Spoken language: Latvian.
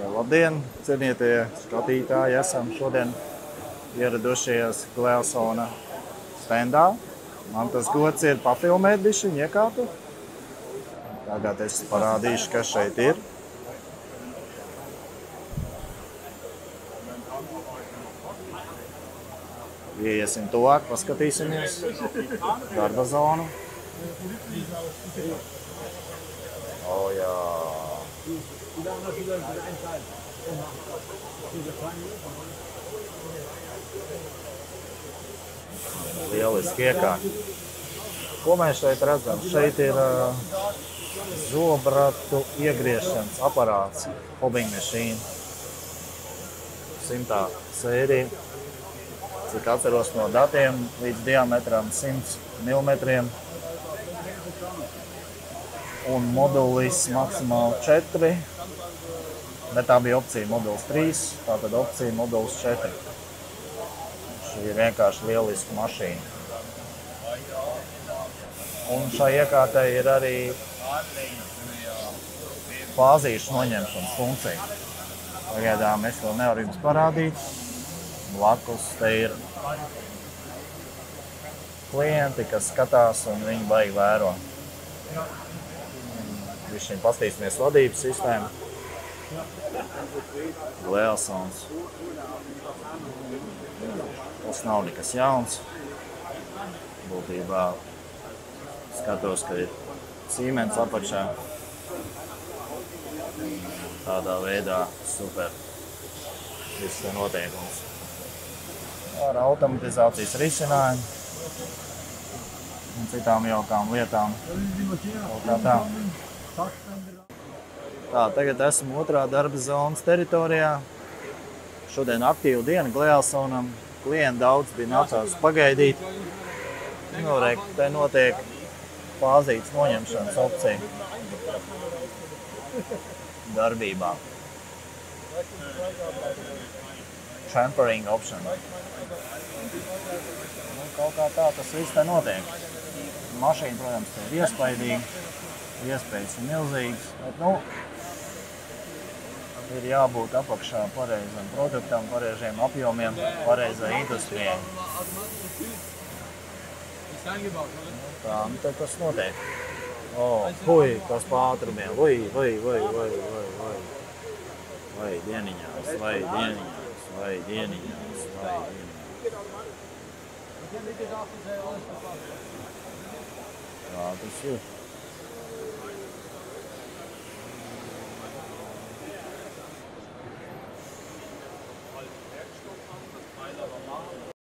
Labdien, cienītie skatītāji! Esam šodien ieradušies Glelsona stendā. Man tas gods ir pafilmēt bišķiņu iekārtu. Tagad es parādīšu, kas šeit ir. Iesim tuvāk, paskatīsimies darba zonu. O, jā. Lieliski iekārta. Ko mēs šeit redzam? Šeit ir zobratu iegriešanas aparāts, hobbing machine. 100. sērija. Cik atceros no datiem, līdz diametram 100 mm. Un modulis maksimāli 4, bet tā bija opcija modulis 3, tātad opcija modulis 4. Šī ir vienkārši lieliska mašīna. Un šai iekārtai ir arī fāzīšu noņemšanas funkcija. Pagaidām es vēl nevaru jums parādīt. Blakus te ir klienti, kas skatās un viņi baigi vēro. Višķiņ pastīsimies vadības sistēmu. Glelsons. Tas nav nekas jauns. Būtībā skatos, ka ir Siemens apakšā. Tādā veidā super. Viss te noteikums. Ar automatizācijas risinājumu un citām jaukām lietām. Tā. Tagad esmu otrā darba zonas teritorijā. Šodien aktīva diena Glelsonam. Klienti daudz bija nācās pagaidīt. Te notiek fāzītas noņemšanas opcija darbībā. Champering option. Kaut kā tā tas viss te notiek. Mašīna, protams, ir iespaidīga, iespējas ir milzīgas, bet, ir jābūt apakšā pareizam produktam, pareiziem apjomiem, pareizai industrijai. Tā, tad tas notiek. Hui, kas pa ātrumiem, vai dieniņās. Tā tas ir.